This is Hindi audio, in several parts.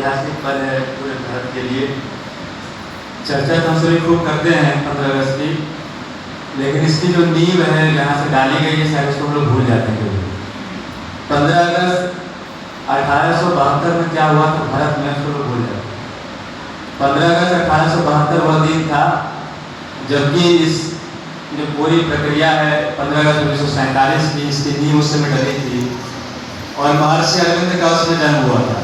ऐतिहासिक पल है पूरे भारत के लिए। चर्चा तो हम सभी खूब करते हैं 15 अगस्त की, लेकिन इसकी जो नींव है जहाँ से डाली गई है शायद उसको हम लोग भूल जाते हैं। 15 अगस्त 1872 में क्या हुआ तो भारत में उसको लोग भूल जाते हैं। 15 अगस्त 1872 वह दिन था जबकि इस जो पूरी प्रक्रिया है 15 अगस्त 1947 की, इसकी नींव उस समय डली थी और महर्षि अरविंद का उसमें जन्म हुआ था।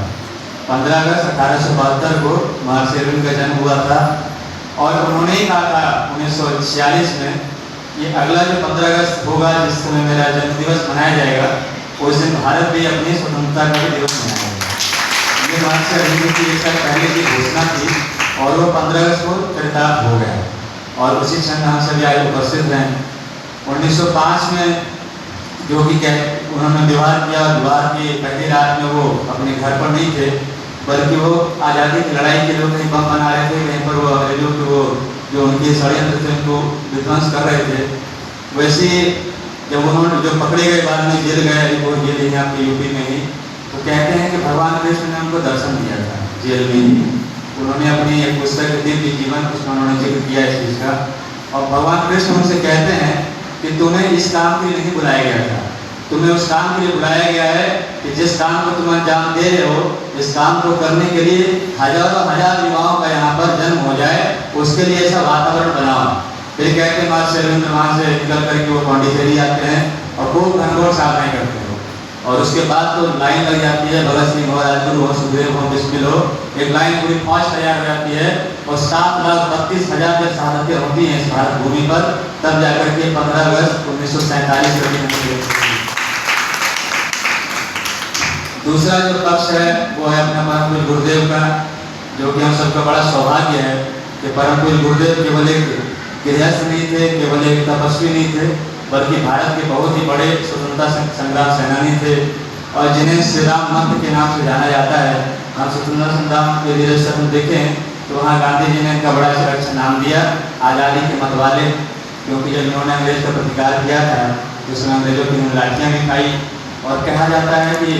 15 अगस्त 1872 को महर्षि अरविंद का जन्म हुआ था और उन्होंने ही कहा था 1946 में ये अगला जो 15 अगस्त होगा जिस समय मेरा जन्मदिवस मनाया जाएगा उस दिन भारत भी अपनी स्वतंत्रता का दिवस मनाएगा। ये महर्षि अरविंद की एक साल पहले की घोषणा थी और वो 15 अगस्त को चरितार्थ हो गया और उसी क्षण हम सभी आज उपस्थित हैं। 1905 में जो कि उन्होंने विवाह किया और विवाह की पहली रात में वो अपने घर पर नहीं थे बल्कि वो आज़ादी की लड़ाई के लोग कहीं बम बना रहे थे, कहीं पर वो अंग्रेजों के वो जो उनके षड्यंत्र थे उनको विध्वंस कर रहे थे। वैसे जब उन्होंने जो पकड़े गए बाद में जेल गए, वो जेल यहाँ पे यूपी में ही, तो कहते हैं कि भगवान कृष्ण ने उनको दर्शन दिया था जेल में ही। उन्होंने अपनी एक पुस्तक दिव्य जीवन उसमें उन्होंने जिक्र किया इस चीज़ का और भगवान कृष्ण उनसे कहते हैं कि तुम्हें इस काम के लिए नहीं बुलाया गया था, तुम्हें उस काम के लिए बुलाया गया है कि जिस काम को तुम अंजाम दे रहे हो इस काम को करने के लिए हजारों हजार युवाओं का यहाँ पर जन्म हो जाए, उसके लिए ऐसा वातावरण बनाओ। फिर कहते हैं महर्षि अरविंद वहाँ से निकल करके वो पांडिचेरी आते हैं और खूब घनघोर साधनाएं करते हो और उसके बाद तो लाइन लग जाती है, भगत सिंह हो, राजगुरु हो, सुखदेव हो, बिस्मिल हो, एक लाइन पूरी फौज तैयार हो जाती है और 7,32,000 जब शहादतें होती हैं इस भारत भूमि पर तब जाकर के 15 अगस्त 1947 दूसरा जो पक्ष है वो है अपना परम पूज्य गुरुदेव का, जो कि हम सबका बड़ा सौभाग्य है कि परम पूज्य गुरुदेव केवल एक गृहस्थ नहीं थे, केवल एक तपस्वी नहीं थे, बल्कि भारत के बहुत ही बड़े स्वतंत्रता संग्राम सेनानी थे और जिन्हें श्री राम मंत्र के नाम से जाना जाता है। हम स्वतंत्रता संग्राम के लिटरेचर में देखें तो वहाँ गांधी जी ने इनका बड़ा अच्छा नाम दिया आज़ादी के मतवाले, क्योंकि जब इन्होंने अंग्रेज का प्रतिकार किया था तो उसमें अंग्रेजों की उन्होंने लाठियाँ भी खाई और कहा जाता है कि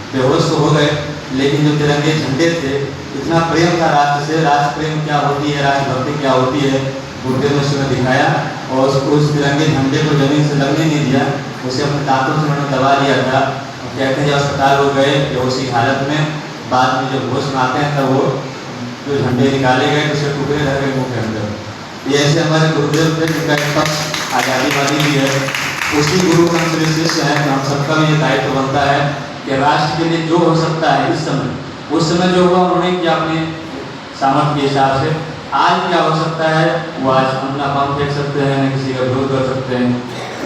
बेहोश तो हो गए लेकिन जो तिरंगे झंडे थे इतना प्रेम था राष्ट्र से, राष्ट्र प्रेम क्या होती है, राष्ट्रभक्ति क्या होती है, गुरुदेव ने उसमें दिखाया और उस तिरंगे झंडे को जमीन से लगने नहीं दिया, उसे अपने दांतों से उन्होंने दबा दिया था और कहते हैं जब अस्पताल हो गए बेहोशी हालत में, बाद में जब होश में आते हैं तब वो जो झंडे निकाले गए उसे टुकड़े रह गए मुँह के अंदर। ये ऐसे हमारे गुरुदेव थे जिनका एक पक्ष आज़ादीवादी भी है, उसी गुरु का हम शिष्य हैं। हम सबका भी ये दायित्व बनता है कि राष्ट्र के लिए जो हो सकता है इस समय, उस समय जो हुआ उन्होंने किया अपने सामर्थ्य के हिसाब से, आज क्या हो सकता है वो आज अपना पाँव फेंक सकते हैं, न किसी का विरोध कर सकते हैं।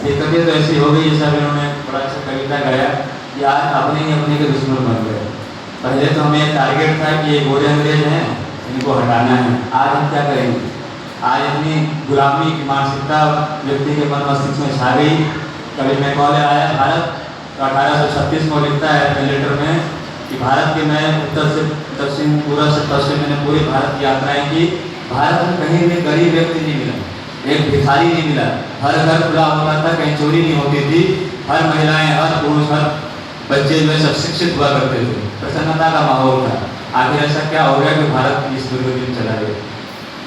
दिक्कतें तो ऐसी हो गई जैसा भी उन्होंने बड़ा अच्छा कविता गाया कि आज अपने ही अपने के दुश्मन बन गए। पहले तो हमें एक टारगेट था कि ये गोरे अंग्रेज हैं इनको हटाना है, आज हम क्या करेंगे? आज अपनी गुलामी की मानसिकता व्यक्ति के मन मस्तिष्क में छा गई। कभी मैकॉले आया भारत तो 1836 को लिखता है अपने लेटर में कि भारत के मैं उत्तर से दक्षिण, पूर्व से पश्चिम, मैंने पूरी भारत की यात्राएं की, भारत में कहीं भी गरीब व्यक्ति नहीं मिला, एक भिखारी नहीं मिला, हर घर खुला होता था, कहीं चोरी नहीं होती थी, हर महिलाएं, हर पुरुष, हर बच्चे जो है सब शिक्षित हुआ करते थे, प्रसन्नता का माहौल था। आखिर ऐसा क्या हो गया कि भारत इस दुर्गति चला गया?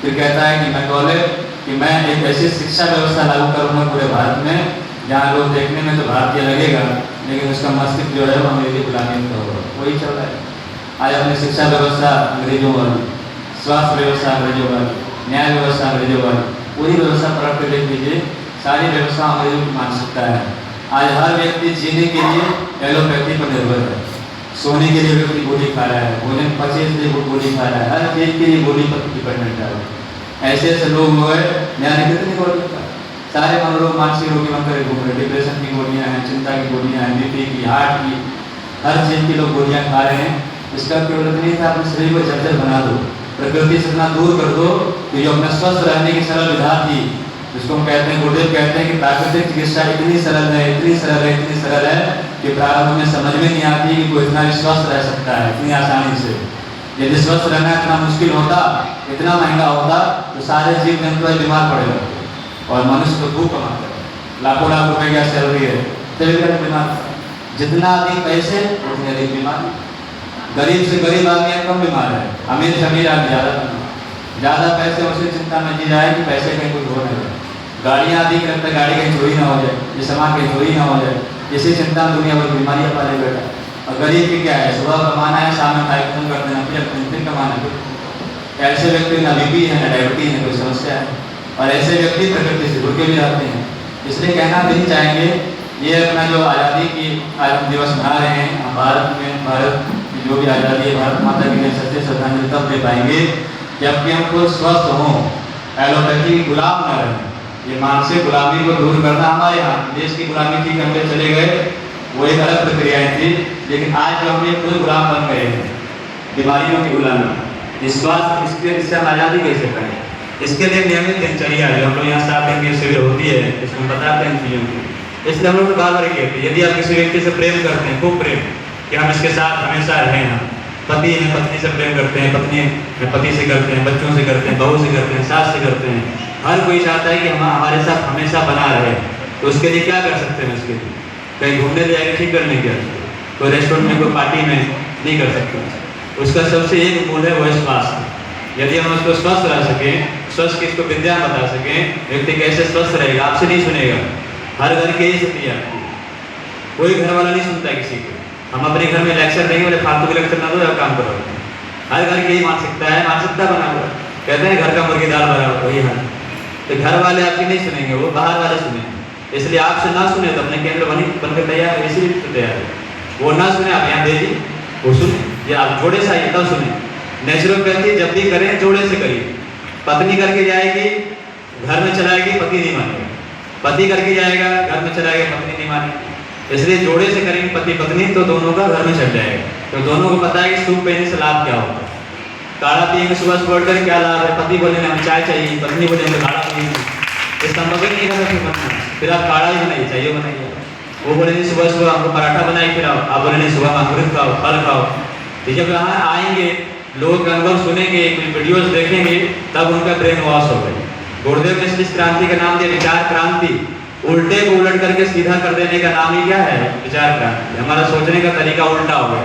फिर कहता है कि मैकॉले कि मैं एक ऐसी शिक्षा व्यवस्था लागू करूँगा पूरे भारत में जहाँ लोग देखने में तो भारतीय लगेगा लेकिन उसका मस्तिष्क जो है वो अंग्रेजी गुलामी में होगा। वही चल रहा है आज। अपनी शिक्षा व्यवस्था अंग्रेजों वाली, स्वास्थ्य व्यवस्था अंग्रेजों वाली, न्याय व्यवस्था अंग्रेजों वाली, पूरी व्यवस्था पलट कर देख लीजिए, सारी व्यवस्था अंग्रेजों की मानसिकता है। आज हर व्यक्ति जीने के लिए एलोपैथी पर निर्भर है, सोने के लिए व्यक्ति गोली खा रहा है, भोजन पचे के लिए गोली खा रहा है, हर चीज के लिए गोली पर डिपेंडेंट है। ऐसे ऐसे लोग हुए न्याय कितनी गोली का, सारे मनोरोग मानसिक रोगी बनकर घूम रहे, डिप्रेशन की गोलियां हैं, चिंता की गोलियां हैं, बीपी की, हार्ट की, हर चीज की लोग गोलियां खा रहे हैं। इसका केवल नहीं था अपने शरीर को जर्जर बना दो, प्रकृति से इतना दूर कर दो कि जो अपना स्वस्थ रहने की सरल विधा थी, जिसको हम कहते हैं, गुरुदेव कहते हैं कि प्राकृतिक चिकित्सा इतनी सरल है, इतनी सरल है, इतनी सरल है कि प्रारंभ में समझ में नहीं आती कि कोई इतना स्वस्थ रह सकता है इतनी आसानी से। यदि स्वस्थ रहना इतना मुश्किल होता, इतना महंगा होता तो सारे जीव जंतु बीमार पड़े रहते और मनुष्य तो खूब कमाते हैं, लाखों लाख रुपए की सैलरी है, फिर भी बीमार। जितना अधिक पैसे उतनी अधिक बीमारी। गरीब से गरीब आदमी कम बीमार है, अमीर से अमीर आदमी ज़्यादा पैसे उसे चिंता में जी रहा है कि पैसे कहीं कुछ हो न जाए, गाड़ियाँ अधिक रखता है गाड़ी कहीं चोरी ना हो जाए, ये सामान कहीं चोरी ना हो जाए, इसी चिंता में दुनिया भर बीमारियाँ पाले बैठा। और गरीब की क्या है, सुबह कमाना है, शाम में खाई खत्म कर देना, फिर कमाना है। ऐसे व्यक्ति ना बीपी है, ना डायबिटीज है, कोई समस्या है, और ऐसे व्यक्ति प्रकृति से जुड़ के भी रहते हैं। इसलिए कहना नहीं चाहेंगे, ये अपना जो आज़ादी की आज हम दिवस मना रहे हैं, हम भारत की जो भी आज़ादी है, भारत माता के लिए सच्चे श्रद्धांजलि तब दे पाएंगे जबकि हम खुद स्वस्थ हों, एलोपैथी के गुलाम न रहें। ये मानसिक गुलामी को दूर करना हमारे यहाँ, देश की गुलामी थी, हमने चले गए, वो एक अलग प्रक्रियाएँ थी, लेकिन आज जो हम ये खुद गुलाम बन गए हैं, बीमारियों की गुलामी, स्वास्थ्य इससे हम आज़ादी कैसे करें? इसके लिए नियमित दिनचर्या है, जो हम लोग यहाँ स्टार्टिंग की शिविर होती है, इसमें बताते हैं चीज़ों की। इसलिए हम लोग बार बार कहते हैं, यदि आप किसी व्यक्ति से प्रेम करते हैं, खूब प्रेम कि हम इसके साथ हमेशा रहें, हम पति हैं पत्नी से प्रेम करते हैं, पत्नी है पति से करते हैं, बच्चों से करते हैं, बहू से करते हैं, सास से करते हैं, हर कोई चाहता है कि हम हमारे साथ हमेशा बना रहे। तो उसके लिए क्या कर सकते हैं? उसके लिए कहीं घूमने ले जाएंगे, ठीक करने क्या, कोई रेस्टोरेंट में, कोई पार्टी में नहीं कर सकते। उसका सबसे एक मूल है, वो है स्वास्थ्य। यदि हम उसको स्वस्थ रह सकें, स्वस्थ की इसको विद्या बता सकें, व्यक्ति कैसे स्वस्थ रहेगा, आपसे नहीं सुनेगा। हर घर की यही स्थिति है, कोई घर वाला नहीं सुनता है किसी को। हम अपने घर में लेक्चर देंगे, बोले फालतू के लेक्चर ना दो, आप काम करो। हर घर की यही मानसिकता है, मानसिकता बना हुआ। कहते हैं घर का मुर्गी दाल बराबर, वही है। तो घर वाले आपकी नहीं सुनेंगे, वो बाहर वाले सुनेंगे। इसलिए आपसे ना सुने तो अपने केंद्र बनकर तैयार है, इसीलिए तो तैयार है। वो ना सुने, आप यहाँ भेजिए, वो सुने, या आप जोड़े से आइए तब सुने। नेचुरोपैथी जब भी करें जोड़े से करिए। पत्नी करके जाएगी, घर में चलाएगी, पति नहीं मानेगा। पति करके जाएगा, घर में चलाएगा, पत्नी नहीं मानेगी। इसलिए जोड़े से करेंगे पति पत्नी, तो दोनों का घर में चल जाएगा। तो दोनों को पता है कि सूप पीने से लाभ क्या होता है। काढ़ा पिएंगे सुबह सुबह उठकर क्या लाभ है? पति बोलेंगे हम चाय चाहिए, पत्नी बोलेंगे काढ़ा पिएंगे। इसका मतलब नहीं है कि बनना, फिर आप काढ़ा ही बनाइए, चाहिए बनाइए। वो बोलेंगे सुबह सुबह हमको पराठा बनाइए, फिर आप बोलेंगे सुबह अंकुरित खाओ, फल खाओ। तो जब यहाँ आएंगे, लोग अनुभव सुनेंगे, वीडियोज देखेंगे, तब उनका ब्रेन वॉश हो गया। गुरुदेव ने इस क्रांति का नाम दिया विचार क्रांति। उल्टे को उलट करके सीधा कर देने का नाम ही क्या है? विचार क्रांति। हमारा सोचने का तरीका उल्टा हो गया।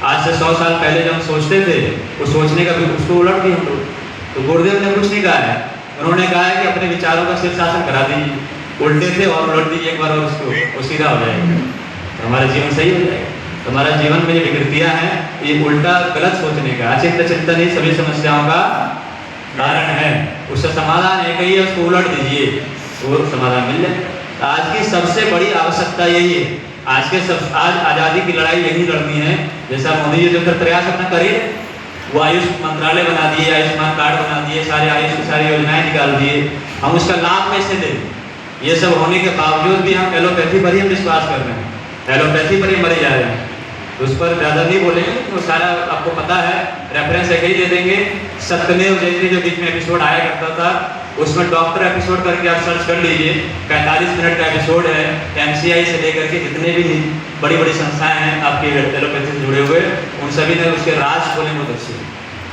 आज से 100 साल पहले जब हम सोचते थे, वो सोचने का भी उसको उलट दिया हम लोग। तो गुरुदेव ने कुछ नहीं कहा है, उन्होंने कहा है कि अपने विचारों का शीर्षासन करा दीजिए, उल्टे थे और उलट दीजिए एक बार, और उसको वो सीधा हो जाएगा, तो हमारा जीवन सही हो जाएगा। तो हमारा जीवन में ये विकृतियाँ हैं, ये उल्टा गलत सोचने का, अचिंत चिंतन ही सभी समस्याओं का कारण है। उसका समाधान एक ही है, उसको उलट दीजिए, वो समाधान मिल जाए। आज की सबसे बड़ी आवश्यकता यही है। आज आज़ादी की लड़ाई यही लड़नी है। जैसा मोदी जी जो प्रयास अपना करिए, वो आयुष मंत्रालय बना दिए, आयुष्मान कार्ड बना दिए, सारे आयुष की सारी योजनाएं निकाल दिए, हम उसका लाभ कैसे दें? ये सब होने के बावजूद भी हम एलोपैथी पर ही हम विश्वास कर रहे हैं, एलोपैथी पर ही मरे जा रहे हैं। तो उस पर ज़्यादा नहीं बोलेंगे, तो सारा आपको पता है, रेफरेंस एक ही दे देंगे। सत्यमेव जयते जो बीच में एपिसोड आया करता था, उसमें डॉक्टर एपिसोड करके आप सर्च कर लीजिए, 45 मिनट का एपिसोड है। MCI से लेकर के जितने भी बड़ी बड़ी संस्थाएं हैं आपके एलोपैथी से जुड़े हुए, उन सभी ने उसके राज खोले बहुत अच्छे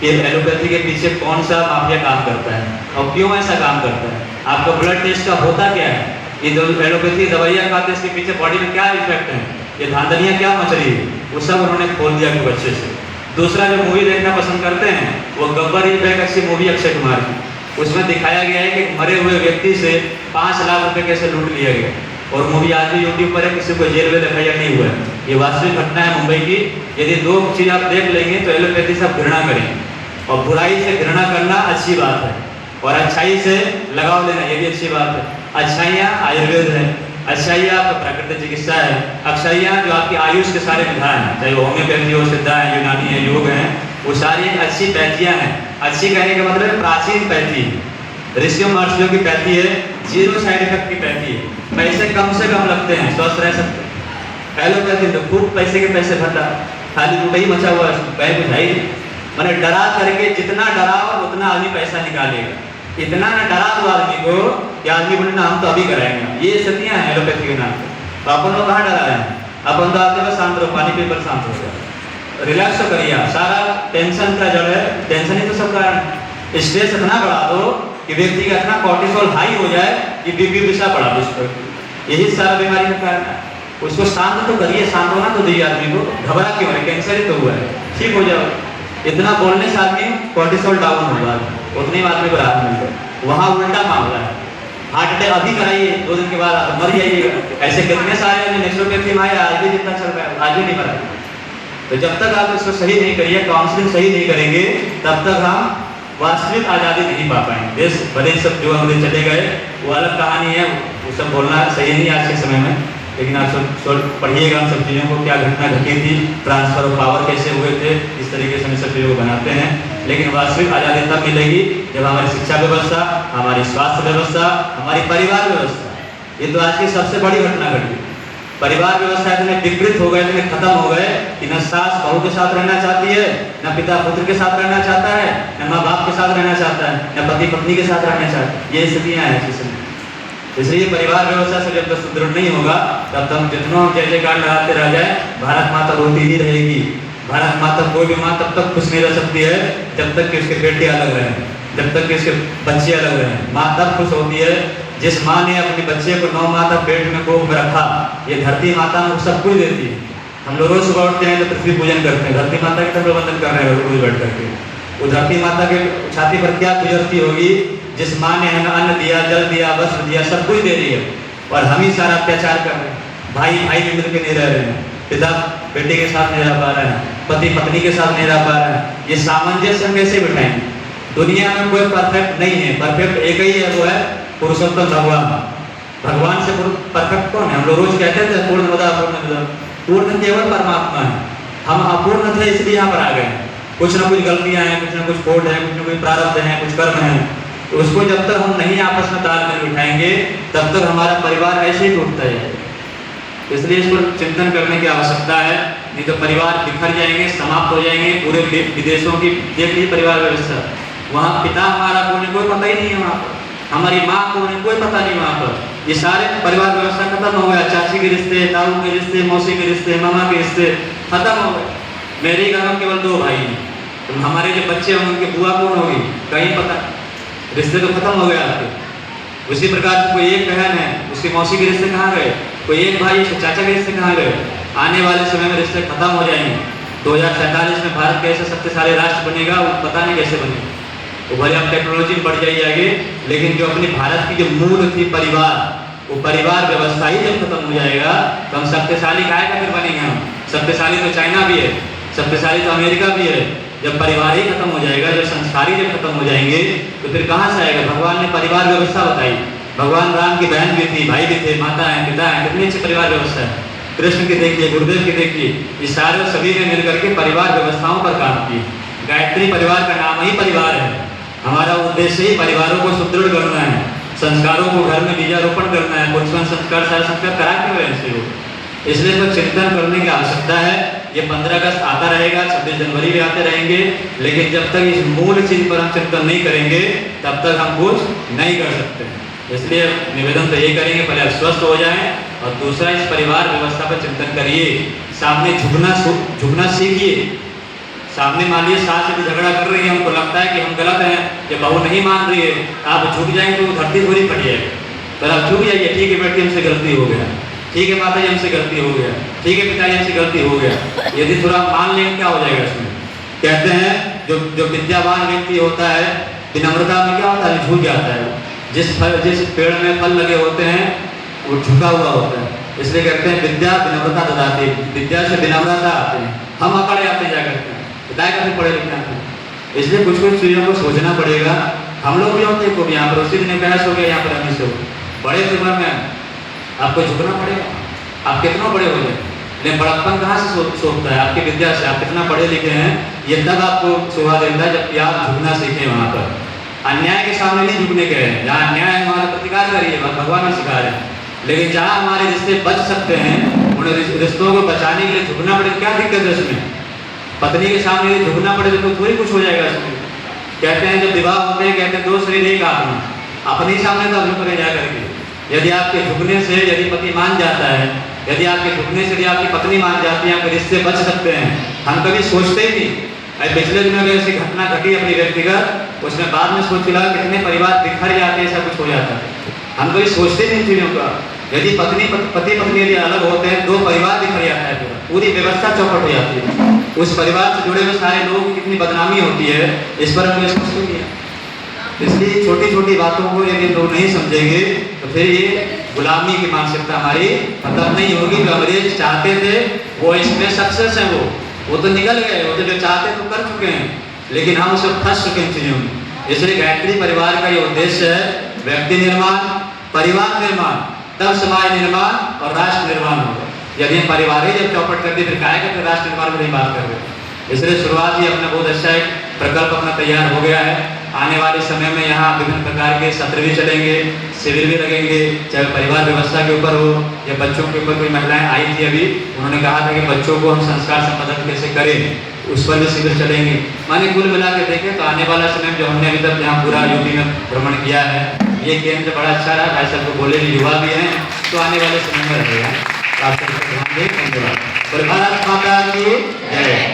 कि एलोपैथी के पीछे कौन सा माफिया काम करता है और क्यों ऐसा काम करता है। आपका ब्लड टेस्ट का होता क्या है, ये जो एलोपैथी दवाइयाँ खाते हैं इसके पीछे बॉडी में क्या इफेक्ट है, ये धांधलियाँ क्या मच रही है, वो सब उन्होंने खोल दिया खूब अच्छे से। दूसरा जो मूवी देखना पसंद करते हैं, वो गब्बर एक अच्छी मूवी अक्षय कुमार की, उसमें दिखाया गया है कि मरे हुए व्यक्ति से 5 लाख रुपए कैसे लूट लिया गया। और मूवी आज भी यूट्यूब पर है, किसी को जेल में दिखाया नहीं हुआ है। ये वास्तविक घटना है मुंबई की। यदि 2 चीज़ आप देख लेंगे तो एलोपैथी से आप घृणा करेंगे, और बुराई से घृणा करना अच्छी बात है, और अच्छाई से लगाव लेना ये भी अच्छी बात है। अच्छाइयाँ आयुर्वेद है, अच्छाइयाँ आपका प्राकृतिक चिकित्सा है, अच्छाइयाँ जो आपकी आयुष के सारे विधान हैं, चाहे वो होम्योपैथी हो, सिद्धा है, यूनानी है, योग है, वो सारी एक अच्छी पैथियाँ हैं। अच्छी कहने का मतलब प्राचीन पैथी, ऋषियों महर्षियों की पैथी है, 0 साइड इफेक्ट की पैथी है, पैसे कम से कम लगते हैं, स्वस्थ रह सकते हैं। एलोपैथी तो खूब पैसे के पैसे भरता, खाली लुटाई मचा हुआ है, पैर बुझाई। मैंने डरा करके जितना डराओ उतना आदमी पैसा निकालेगा, इतना ना डरा दो आदमी को कि आदमी बोले ना हम तो अभी कराएंगे। ये स्थितियाँ हैं एलोपैथी के नाम पर। तो अपन लोग कहाँ डरा रहे हैं? अपन तो आते बस शांत रहो, पानी पीकर शांत हो जाए, रिलैक्स तो करिए। सारा टेंशन का जड़ है, टेंशन ही तो सब कारण है। स्ट्रेस इतना बढ़ा दो कि व्यक्ति का इतना कॉर्टिसोल हाई हो जाए कि बीपी विषा बढ़ा दो उस पर, यही सारा बीमारी का कारण है। उसको शांत तो करिए, शांत होना तो दिए आदमी को, घबरा क्यों है, कैंसर ही तो हुआ है, ठीक हो जाओ। इतना बोलने से आदमी कोर्टिसोल डाउन होगा, उतने में आदमी को राहत मिल जाए। वहाँ उल्टा मामला है, हार्ट अटैक अभी कराइए, 2 दिन के बाद मर जाइएगा। ऐसे कितने सारे नेचुरोपैथी में आज भी जितना चल रहा है, आज भी नहीं मरा। तो जब तक आप इसको सही नहीं करिए, काउंसलिंग सही नहीं करेंगे, तब तक हम वास्तविक आज़ादी नहीं पा पाएंगे। देश भले सब जो हमने चले गए वो अलग कहानी है, वो सब बोलना सही नहीं आज के समय में, लेकिन आप सब पढ़िएगा उन सब चीज़ों को, क्या घटना घटी थी, ट्रांसफर ऑफ पावर कैसे हुए थे, इस तरीके से हम सब चीज़ों को बनाते हैं। लेकिन वास्तविक आज़ादी तब मिलेगी जब हमारी शिक्षा व्यवस्था, हमारी स्वास्थ्य व्यवस्था, हमारी परिवार व्यवस्था, ये तो आज की सबसे बड़ी घटना घटी। परिवार व्यवस्था इतने विकृत हो गए, इतने खत्म हो गए कि न सास बहू के साथ रहना चाहती है, न पिता पुत्र के साथ रहना चाहता है, न माँ बाप के साथ रहना चाहता है, न पति पत्नी के साथ रहना चाहता है। ये स्थितियाँ हैं इस समय। इसलिए परिवार व्यवस्था से जब तक सुदृढ़ नहीं होगा, तब तक जितना जय जयकार लगाते रह जाए, भारत माता रोती ही रहेगी। भारत माता, कोई भी माँ तब तक खुश नहीं रह सकती है जब तक कि उसके बेटे अलग रहें, जब तक कि उसके बच्चे अलग रहें। माँ तब खुश होती है जिस माँ ने अपने बच्चे को 9 माह तक पेट में कोख में रखा। ये धरती माता को सब कुछ देती है। हम लोग रोज सुबह उठते हैं तो पृथ्वी पूजन करते हैं, धरती माता के तब वंदन कर रहे हैं रोज बैठ करके। वो धरती माता के छाती पर क्या गुजरती होगी जिस माँ ने हमें अन्न दिया, जल दिया, वस्त्र दिया, सब कुछ दे रही है, और हम ही सारा अत्याचार कर रहे हैं। भाई भाई में मिलकर नहीं रह रहे हैं, पिता बेटे के साथ नहीं रह पा रहे हैं, पति पत्नी के साथ नहीं रह पा रहे हैं। ये सामंजस्य हम कैसे बिठाएंगे? दुनिया में कोई परफेक्ट नहीं है, परफेक्ट एक ही है, वो है पुरुषोत्तम भगवान। भगवान से परफेक्ट कौन है? हम लोग रोज कहते थे पूर्णमदः पूर्णमिदम्, पूर्ण केवल परमात्मा है। हम अपूर्ण थे इसलिए यहाँ पर आ गए। कुछ ना कुछ गलतियाँ हैं, कुछ ना कुछ खोट है, कुछ ना कुछ प्रारब्ध है, कुछ कर्म है। तो उसको जब तक हम नहीं आपस में तालमेल बिठाएंगे, तब तक हमारा परिवार ऐसे ही टूटता है। इसलिए इस पर चिंतन करने की आवश्यकता है, नहीं तो परिवार बिखर जाएंगे, समाप्त हो जाएंगे। पूरे विदेशों की देख लीजिए परिवार व्यवस्था, वहाँ पिता हमारा को कोई पता ही नहीं है, वहाँ पर हमारी माँ को कोई पता नहीं। वहाँ पर ये सारे परिवार व्यवस्था खत्म हो गया। चाची के रिश्ते, ताऊ के रिश्ते, मौसी के रिश्ते, मामा के रिश्ते खत्म हो गए। मेरे घर में केवल 2 भाई हैं, तो हमारे जो बच्चे होंगे उनकी बुआ कौन होगी कहीं पता, रिश्ते तो खत्म हो गए आपके। उसी प्रकार से कोई एक बहन है, उसकी मौसी के रिश्ते कहाँ गए? कोई एक भाई, उसके चाचा के रिश्ते कहाँ गए? आने वाले समय में रिश्ते खत्म हो जाएंगे। 2047 में भारत कैसे शक्तिशाली राष्ट्र बनेगा वो पता नहीं कैसे बनेगा। वो भले अब टेक्नोलॉजी बढ़ जाएगी आगे, लेकिन जो अपनी भारत की जो मूल थी परिवार, वो परिवार व्यवस्था ही जब खत्म हो जाएगा तो हम शक्तिशाली काहे का फिर बनेंगे? हम शक्तिशाली तो चाइना भी है, शक्तिशाली तो अमेरिका भी है। जब परिवार ही खत्म हो जाएगा, जब संस्कारी जब खत्म हो जाएंगे, तो फिर कहाँ से आएगा? भगवान ने परिवार व्यवस्था बताई। भगवान राम की बहन भी थी, भाई भी थे, माता है, पिता है, कितनी अच्छी परिवार व्यवस्था है। कृष्ण की देखिए, गुरुदेव की देखिए, ये सारे सभी ने मिल करके परिवार व्यवस्थाओं पर काम किए। गायत्री परिवार का नाम ही परिवार है। हमारा उद्देश्य ही परिवारों को सुदृढ़ करना है, संस्कारों को घर में बीजारोपण करना है। बचपन संस्कार, सारे संस्कार करा क्यों रहे हैं हो? इसलिए तो चिंतन करने की आवश्यकता है। ये 15 अगस्त आता रहेगा, 26 जनवरी भी आते रहेंगे, लेकिन जब तक इस मूल चीज पर हम चिंतन नहीं करेंगे, तब तक हम कुछ नहीं कर सकते। इसलिए निवेदन तो ये करेंगे, पहले आप स्वस्थ हो जाएं, और दूसरा इस परिवार व्यवस्था पर चिंतन करिए। सामने झुकना सीखिए। सामने मान लीजिए सास से झगड़ा कर रही है, हमको लगता है कि हम गलत हैं, ये बहू नहीं मान रही है, आप झुक जाएंगे तो धरती थोड़ी फट जाएगी। पर आप झुक जाइए, ठीक है बेटी हमसे गलती हो गया, ठीक है माता जी हमसे गलती हो गया, ठीक है पिताजी हमसे गलती हो गया। यदि थोड़ा मान लेंगे क्या हो जाएगा इसमें? कहते हैं जो विद्यावान व्यक्ति होता है, विनम्रता में क्या होता है? झुक जाता है। जिस पेड़ में फल लगे होते हैं वो झुका हुआ होता है। इसलिए कहते हैं विद्या विनम्रता ददाती, विद्या से विनम्रता आते हैं। हम अकड़ आते जा करते हैं, बताए करते पढ़े लिखना है। इसलिए कुछ कुछ चीज़ों को सोचना पड़ेगा। हम लोग भी होते हैं, यहाँ पर उसी दिन बहस हो गया, यहाँ पर हमें से बड़े उम्र में आपको झुकना पड़ेगा। आप कितना बड़े हो जाए, लेकिन बड़प्पन कहाँ से सोचता है? आपकी विद्या से। आप कितना पढ़े लिखे हैं, ये तब आपको शोभा देता है जब आप झुकना सीखें। वहाँ पर अन्याय के सामने नहीं झुकने के हैं, जहाँ अन्याय है हमारा प्रतिकार करिए, भगवान में सिखा रहे हैं। लेकिन जहाँ हमारे रिश्ते बच सकते हैं, उन रिश्तों को बचाने के लिए झुकना पड़े। क्या दिक्कत है इसमें? पत्नी के सामने झुकना पड़े तो थोड़ी कुछ हो जाएगा इसमें। कहते हैं जब विवाह होते हैं, कहते हैं 2 शरीर एक आत्मा, अपने सामने तो आप झुक रहे जा करके। यदि आपके झुकने से यदि पति मान जाता है, यदि आपके झुकने से यदि आपकी पत्नी मान जाती है, आपके रिश्ते बच सकते हैं। हम कभी सोचते ही नहीं। अभी पिछले दिनों में ऐसी घटना घटी अपनी व्यक्तिगत, उसमें बाद में सोच लगा कितने परिवार बिखर जाते हैं, ऐसा कुछ हो जाता है। हम कभी सोचते नहीं चीज़ों का। यदि पति पत्नी यदि अलग होते हैं, 2 परिवार बिखर जाता है, पूरी व्यवस्था चौपट हो जाती है। उस परिवार से जुड़े हुए सारे लोग की कितनी बदनामी होती है, इस पर हमने सोच नहीं किया। इसलिए छोटी छोटी बातों को यदि लोग नहीं समझेंगे तो फिर ये गुलामी की मानसिकता हमारी खत्म नहीं होगी। जो अंग्रेज चाहते थे वो इसमें सक्सेस है, वो तो निकल गए, वो तो जो चाहते तो कर चुके हैं, लेकिन हम उसमें फंस चुके हैं चीजों में। इसलिए गायत्री परिवार का ये उद्देश्य है व्यक्ति निर्माण, परिवार निर्माण, तब समाज निर्माण और राष्ट्र निर्माण होगा। यदि हम परिवार ही जब चौपट कर दी फिर काय करते राष्ट्र निर्माण की नहीं बात कर रहे। इसलिए शुरुआत ही अपना बहुत अच्छा एक प्रकल्प अपना तैयार हो गया है। आने वाले समय में यहाँ विभिन्न प्रकार के सत्र भी चलेंगे, शिविर भी लगेंगे, चाहे परिवार व्यवस्था के ऊपर हो या बच्चों के ऊपर। कोई महिलाएं आई थी अभी, उन्होंने कहा था कि बच्चों को हम संस्कार संपादन कैसे करें, उस पर भी शिविर चलेंगे। माने कुल मिला के देखें तो आने वाला समय जो हमने अभी तक यहाँ पूरा यूपी में भ्रमण किया है, ये केंद्र बड़ा अच्छा रहा। भाई साहब को बोले भी युवा भी हैं, तो आने वाले समय में रहेगा। आप सबको ध्यान दें। धन्यवाद। भारत माता की जय।